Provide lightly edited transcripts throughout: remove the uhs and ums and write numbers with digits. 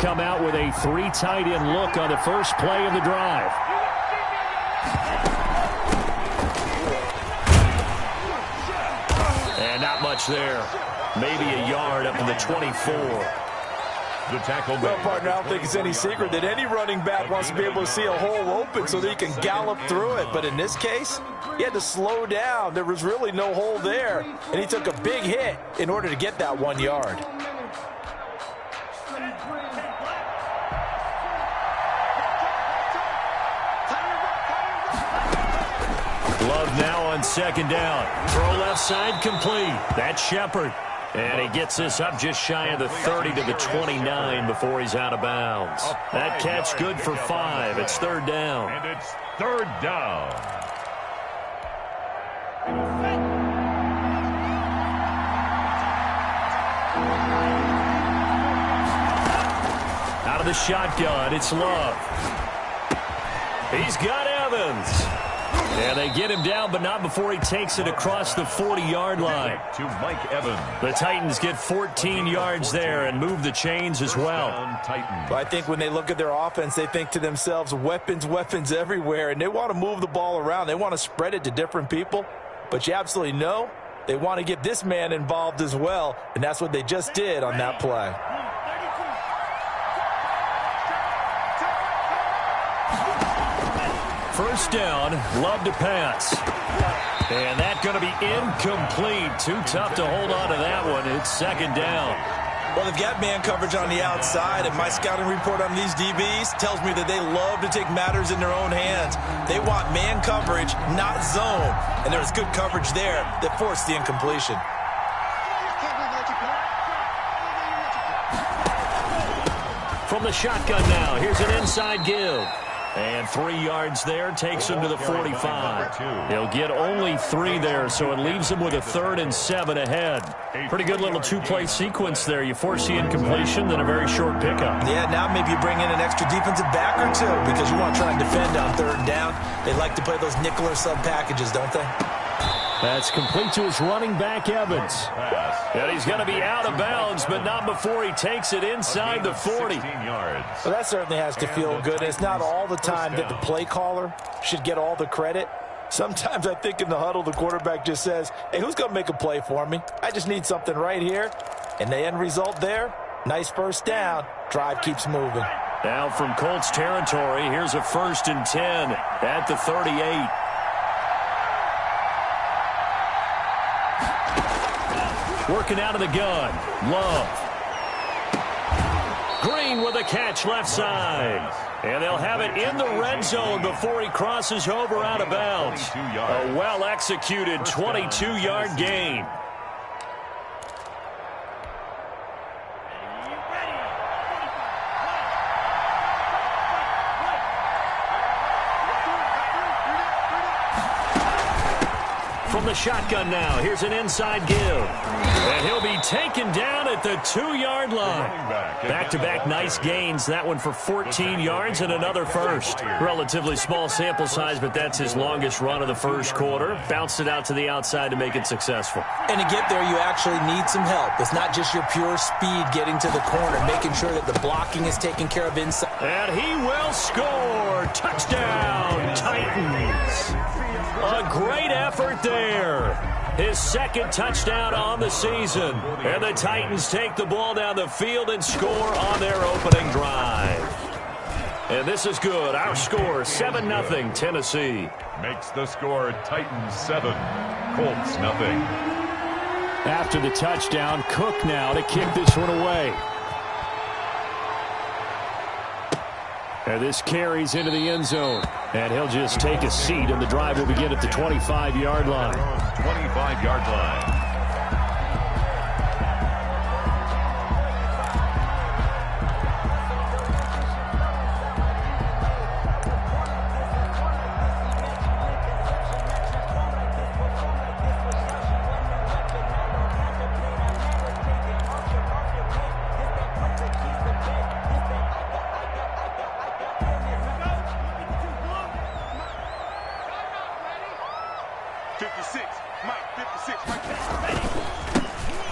come out with a 3 tight end look on the first play of the drive. And not much there. Maybe a yard up to the 24. The tackle. Well, partner, I don't think it's any secret that any running back wants to be able to see a hole open so that he can gallop through it. But in this case, he had to slow down. There was really no hole there, and he took a big hit in order to get that 1 yard. Love now on second down. Throw left side complete. That's Shepard. And he gets this up just shy of the 30 to the 29 before he's out of bounds. That catch good for 5. It's third down. And it's third down. Out of the shotgun, it's Love. He's got Evans. And they get him down, but not before he takes it across the 40-yard line. To Mike Evans. The Titans get 14 yards there and move the chains as well. Well, I think when they look at their offense, they think to themselves, weapons, weapons everywhere, and they want to move the ball around. They want to spread it to different people, but you absolutely know they want to get this man involved as well, and that's what they just did on that play. First down, Love to pass. And that's going to be incomplete. Too tough to hold on to that one. It's second down. Well, they've got man coverage on the outside, and my scouting report on these DBs tells me that they love to take matters in their own hands. They want man coverage, not zone. And there's good coverage there that forced the incompletion. From the shotgun now, here's an inside give. And 3 yards there takes him to the 45. He'll get only 3 there, so it leaves him with a 3rd and 7 ahead. Pretty good little 2-play sequence there. You force the incompletion, then a very short pickup. Yeah, now maybe you bring in an extra defensive back or two because you want to try and defend on 3rd down. They like to play those nickel or sub packages, don't they? That's complete to his running back, Evans. And he's going to be out of bounds, but not before he takes it inside the 40. Well, that certainly has to feel good. It's not all the time that the play caller should get all the credit. Sometimes I think in the huddle, the quarterback just says, hey, who's going to make a play for me? I just need something right here. And the end result there, nice first down. Drive keeps moving. Now from Colts territory, here's a 1st and 10 at the 38. Working out of the gun. Love. Green with a catch left side. And they'll have it in the red zone before he crosses over out of bounds. A well-executed 22-yard gain. From the shotgun now, here's an inside give. And he'll be taken down at the 2-yard line. Back-to-back nice gains. That one for 14 yards and another first. Relatively small sample size, but that's his longest run of the first quarter. Bounced it out to the outside to make it successful. And to get there, you actually need some help. It's not just your pure speed getting to the corner, making sure that the blocking is taken care of inside. And he will score. Touchdown, Titans. A great effort there. His 2nd touchdown on the season. And the Titans take the ball down the field and score on their opening drive. And this is good. Our score, 7-0 Tennessee. Makes the score Titans 7, Colts nothing. After the touchdown, Cook now to kick this one away. And this carries into the end zone. And he'll just take a seat, and the drive will begin at the 25-yard line. 25-yard line.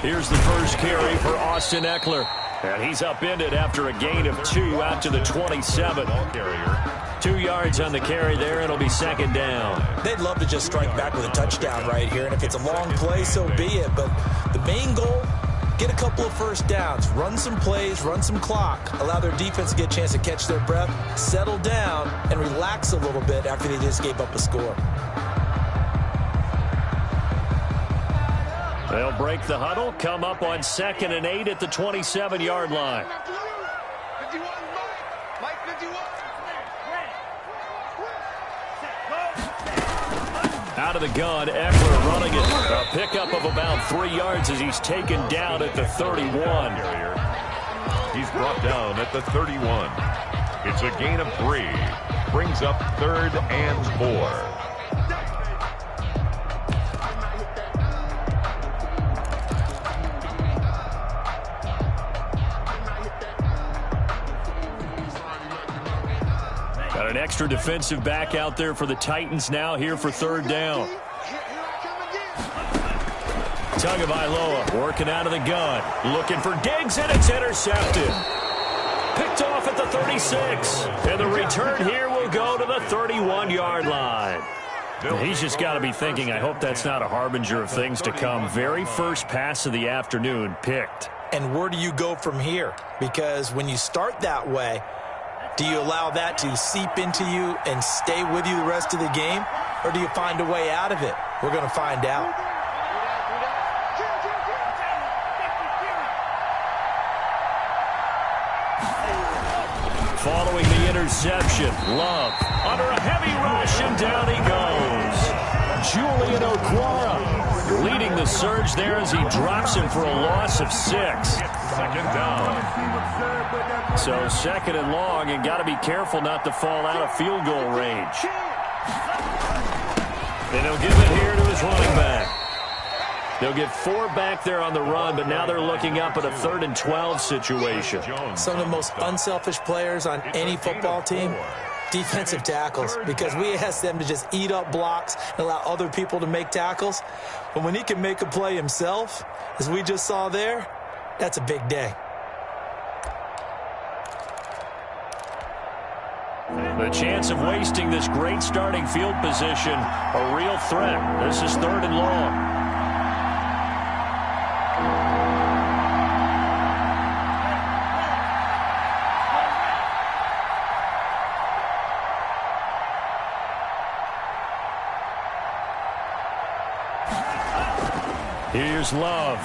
Here's the first carry for Austin Eckler. And he's upended after a gain of 2 out to the 27. 2 yards on the carry there. It'll be second down. They'd love to just strike back with a touchdown right here. And if it's a long play, so be it. But the main goal, get a couple of first downs, run some plays, run some clock, allow their defense to get a chance to catch their breath, settle down, and relax a little bit after they just gave up a score. They'll break the huddle, come up on 2nd and 8 at the 27-yard line. Out of the gun, Eckler running it. A pickup of about 3 yards as he's taken down at the 31. He's brought down at the 31. It's a gain of 3. Brings up 3rd and 4. Got an extra defensive back out there for the Titans now here for 3rd down. Tagovailoa working out of the gun. Looking for Diggs, and it's intercepted. Picked off at the 36. And the return here will go to the 31-yard line. He's just got to be thinking, I hope that's not a harbinger of things to come. Very first pass of the afternoon picked. And where do you go from here? Because when you start that way, do you allow that to seep into you and stay with you the rest of the game? Or do you find a way out of it? We're going to find out. Following the interception, Love under a heavy rush, and down he goes. Julian Okwara leading the surge there as he drops him for a loss of 6. 2nd down. So 2nd and long, and got to be careful not to fall out of field goal range. And he'll give it here to his running back. They'll get 4 back there on the run, but now they're looking up at a 3rd and 12 situation. Some of the most unselfish players on any football team, defensive tackles, because we ask them to just eat up blocks and allow other people to make tackles. But when he can make a play himself, as we just saw there, that's a big day. The chance of wasting this great starting field position, a real threat. This is 3rd and long. Here's Love.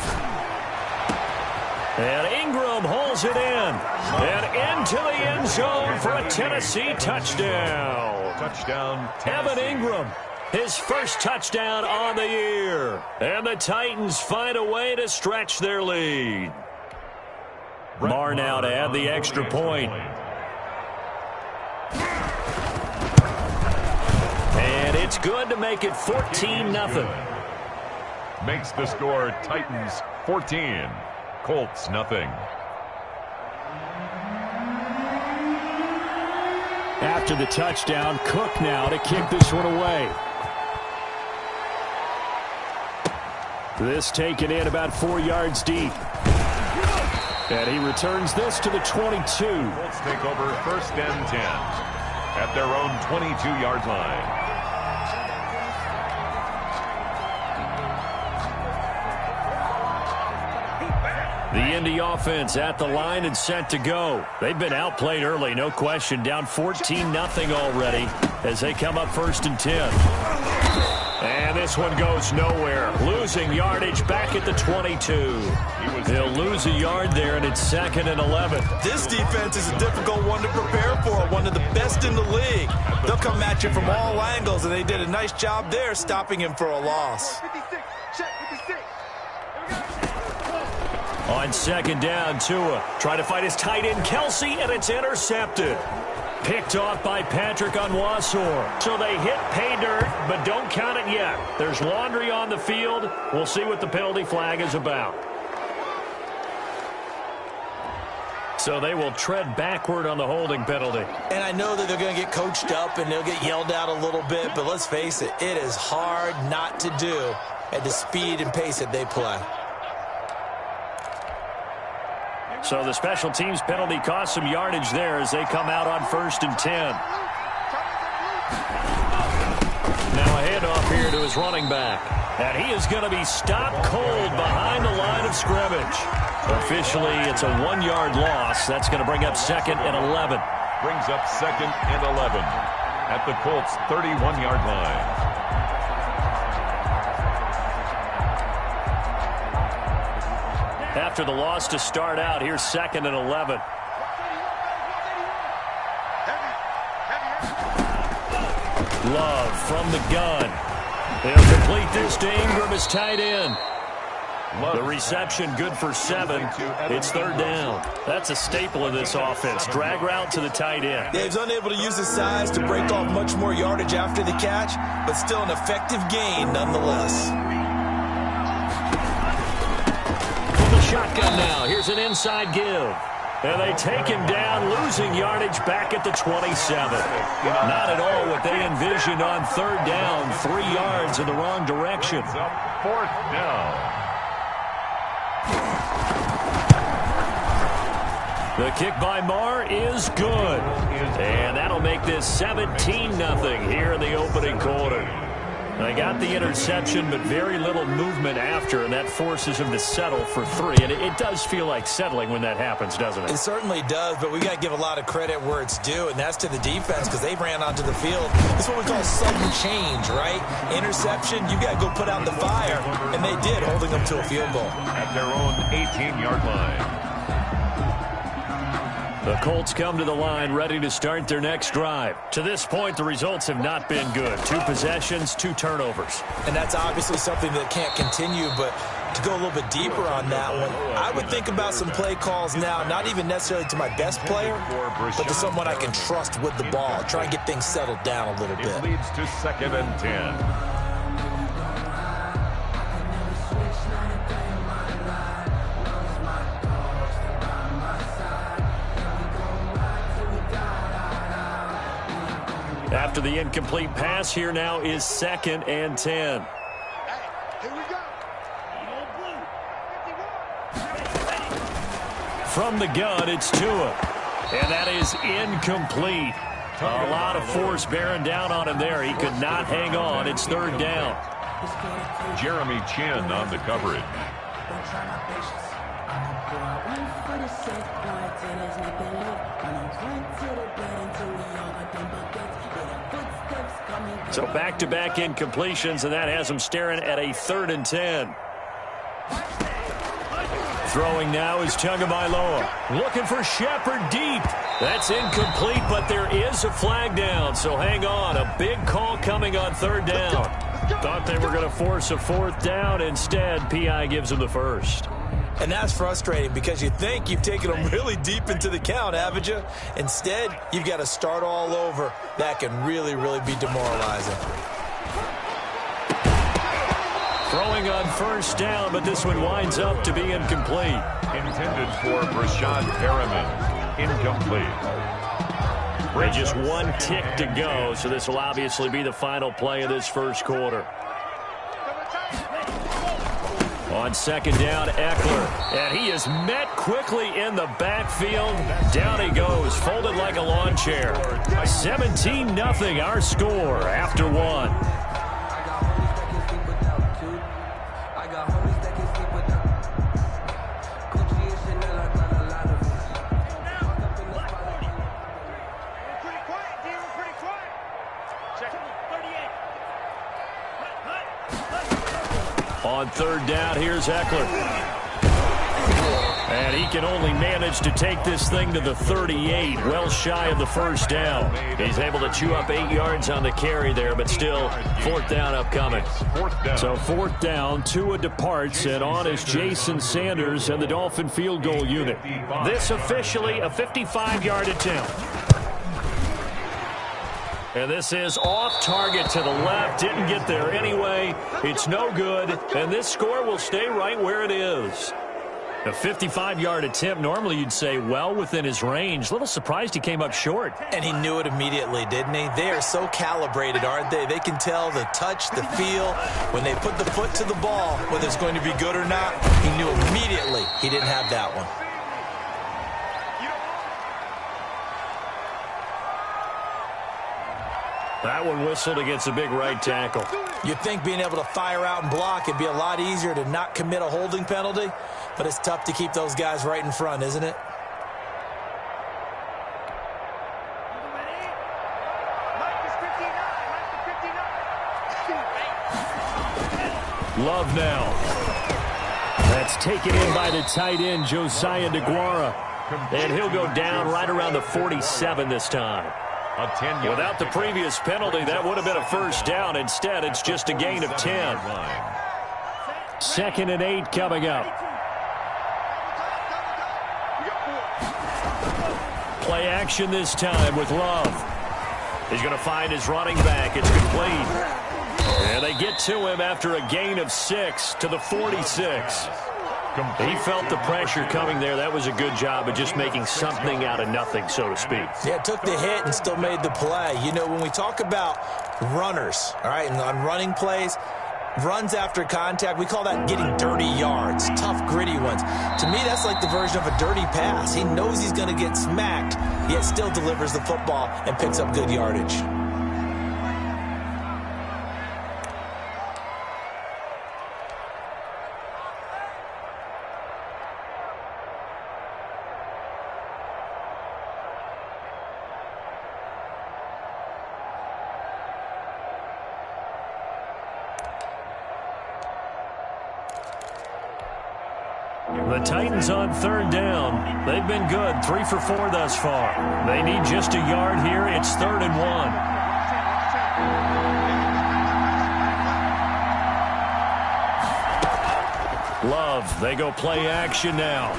And Ingram holds it in. And into the end zone for a Tennessee touchdown. Touchdown, Evan Ingram, his first touchdown on the year. And the Titans find a way to stretch their lead. Barr now to add the extra point. And it's good to make it 14-0. Makes the score Titans 14, Colts nothing. After the touchdown, Cook now to kick this one away. This taken in about 4 yards deep. And he returns this to the 22. Colts take over 1st and 10 at their own 22-yard line. The Indy offense at the line and set to go. They've been outplayed early, no question. Down 14-0 already as they come up 1st and 10. And this one goes nowhere. Losing yardage back at the 22. They'll lose a yard there, and it's 2nd and 11. This defense is a difficult one to prepare for, one of the best in the league. They'll come at you from all angles, and they did a nice job there stopping him for a loss. On 2nd down, Tua try to fight his tight end, Kelsey, and it's intercepted. Picked off by Patrick Onwuasor. So they hit pay dirt, but don't count it yet. There's laundry on the field. We'll see what the penalty flag is about. So they will tread backward on the holding penalty. And I know that they're going to get coached up and they'll get yelled at a little bit, but let's face it, it is hard not to do at the speed and pace that they play. So the special teams penalty cost some yardage there as they come out on 1st and 10. Now a handoff here to his running back. And he is going to be stopped cold behind the line of scrimmage. Officially, it's a 1-yard loss. That's going to bring up 2nd and 11. Brings up 2nd and 11 at the Colts' 31-yard line. After the loss to start out, here's 2nd and 11. Love from the gun. They'll complete this to Ingram as tight end. The reception good for 7. It's 3rd down. That's a staple of this offense. Drag route to the tight end. Yeah, he's unable to use his size to break off much more yardage after the catch, but still an effective gain nonetheless. Shotgun now. Here's an inside give. And they take him down, losing yardage back at the 27. Not at all what they envisioned on 3rd down. 3 yards in the wrong direction. 4th down. The kick by Marr is good. And that'll make this 17-0 here in the opening quarter. They got the interception, but very little movement after, and that forces him to settle for 3. And it does feel like settling when that happens, doesn't it? It certainly does, but we got to give a lot of credit where it's due, and that's to the defense because they ran onto the field. This is what we call sudden change, right? Interception, you got to go put out the fire, and they did, holding them to a field goal. At their own 18-yard line. The Colts come to the line ready to start their next drive. To this point, the results have not been good. 2 possessions, 2 turnovers. And that's obviously something that can't continue, but to go a little bit deeper on that one, I would think about some play calls now, not even necessarily to my best player, but to someone I can trust with the ball. Try and get things settled down a little bit. It leads to 2nd and 10. After the incomplete pass, here now is 2nd and 10. Here we go. From the gun, it's Tua. And that is incomplete. A lot of force bearing down on him there. He could not hang on. It's 3rd down. Jeremy Chin on the coverage. So back-to-back incompletions, and that has him staring at a 3rd and 10. Throwing now is Tagovailoa. Looking for Shepard deep. That's incomplete, but there is a flag down, so hang on. A big call coming on 3rd down. Thought they were going to force a 4th down. Instead, P.I. gives him the 1st. And that's frustrating because you think you've taken them really deep into the count, haven't you? Instead, you've got to start all over. That can really, really be demoralizing. Throwing on 1st down, but this one winds up to be incomplete. Intended for Brashad Perriman. Incomplete. With just 1 tick to go, so this will obviously be the final play of this 1st quarter. On 2nd down, Eckler. And he is met quickly in the backfield. Down he goes, folded like a lawn chair. 17-0 our score after 1. On 3rd down, here's Eckler. And he can only manage to take this thing to the 38, well shy of the 1st down. He's able to chew up 8 yards on the carry there, but still 4th down upcoming. So 4th down, Tua departs, and on is Jason Sanders and the Dolphin field goal unit. This officially a 55-yard attempt. And this is off target to the left. Didn't get there anyway. It's no good. And this score will stay right where it is. A 55-yard attempt. Normally you'd say well within his range. A little surprised he came up short. And he knew it immediately, didn't he? They are so calibrated, aren't they? They can tell the touch, the feel. When they put the foot to the ball, whether it's going to be good or not, he knew immediately he didn't have that one. That one whistled against a big right tackle. You'd think being able to fire out and block it'd be a lot easier to not commit a holding penalty, but it's tough to keep those guys right in front, isn't it? Love now. That's taken in by the tight end, Josiah DeGuara. And he'll go down right around the 47 this time. Without the previous penalty, that would have been a first down. Instead, it's just a gain of 10. 2nd and 8 coming up. Play action this time with Love. He's going to find his running back. It's complete. And they get to him after a gain of 6 to the 46. He felt the pressure coming there. That was a good job of just making something out of nothing, so to speak. Yeah, took the hit and still made the play. You know, when we talk about runners, all right, and on running plays, runs after contact, we call that getting dirty yards, tough, gritty ones. To me, that's like the version of a dirty pass. He knows he's going to get smacked, yet still delivers the football and picks up good yardage. The Titans on 3rd down. They've been good, 3 for 4 thus far. They need just a yard here. It's 3rd and 1. Love, they go play action now.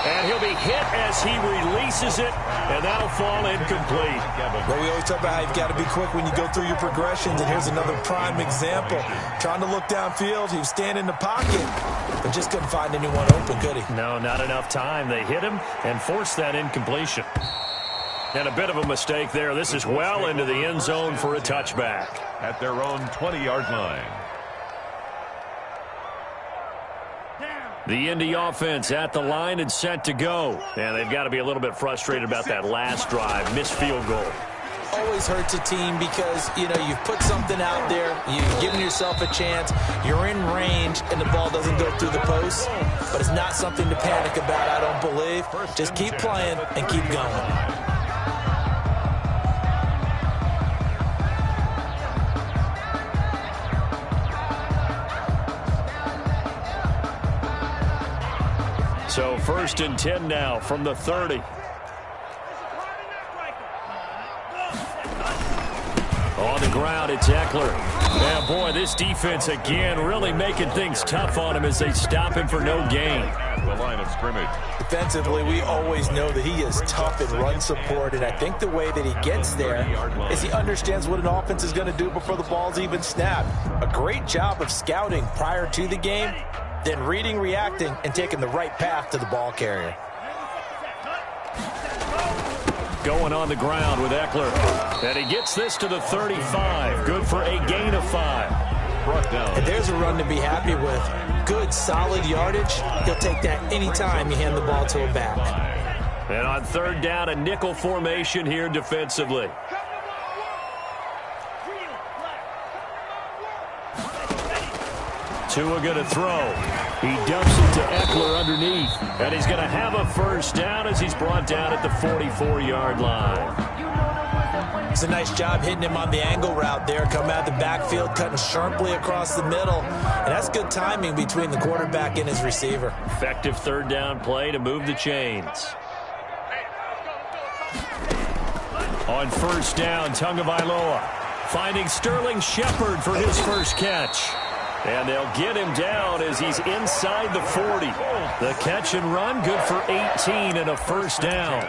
And he'll be hit as he releases it, and that'll fall incomplete. Well, we always talk about how you've got to be quick when you go through your progressions, and here's another prime example. Trying to look downfield, he was standing in the pocket, but just couldn't find anyone open, could he? No, not enough time. They hit him and forced that incompletion. And a bit of a mistake there. This is well into the end zone for a touchback. At their own 20-yard line. The Indy offense at the line and set to go. And they've got to be a little bit frustrated about that last drive, missed field goal. Always hurts a team because, you know, you've put something out there, you've given yourself a chance, you're in range, and the ball doesn't go through the post. But it's not something to panic about, I don't believe. Just keep playing and keep going. So 1st and 10 now from the 30. On the ground, it's Eckler. Yeah, boy, this defense again really making things tough on him as they stop him for no gain. The line of scrimmage. Defensively, we always know that he is tough in run support, and I think the way that he gets there is he understands what an offense is going to do before the ball's even snapped. A great job of scouting prior to the game, then reading, reacting, and taking the right path to the ball carrier. Going on the ground with Eckler. And he gets this to the 35. Good for a gain of 5. Brought down. And there's a run to be happy with. Good, solid yardage. He'll take that anytime you hand the ball to a back. And on 3rd down, a nickel formation here defensively. Tua going to throw. He dumps it to Eckler underneath. And he's going to have a first down as he's brought down at the 44-yard line. It's a nice job hitting him on the angle route there. Coming out the backfield, cutting sharply across the middle. And that's good timing between the quarterback and his receiver. Effective 3rd down play to move the chains. On 1st down, Tagovailoa finding Sterling Shepard for his first catch. And they'll get him down as he's inside the 40. The catch and run, good for 18 and a first down.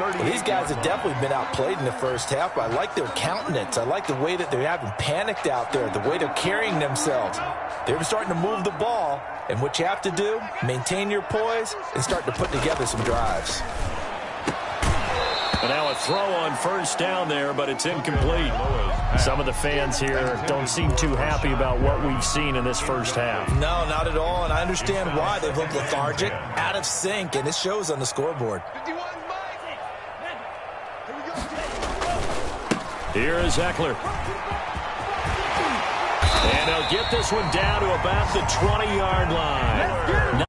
Well, these guys have definitely been outplayed in the first half. I like their countenance. I like the way that they haven't panicked out there, the way they're carrying themselves. They're starting to move the ball, and what you have to do, maintain your poise and start to put together some drives. And now a throw on 1st down there, but it's incomplete. Some of the fans here don't seem too happy about what we've seen in this first half. No, not at all, and I understand why. They've looked lethargic, out of sync, and it shows on the scoreboard. Here is Eckler. And they'll get this one down to about the 20-yard line.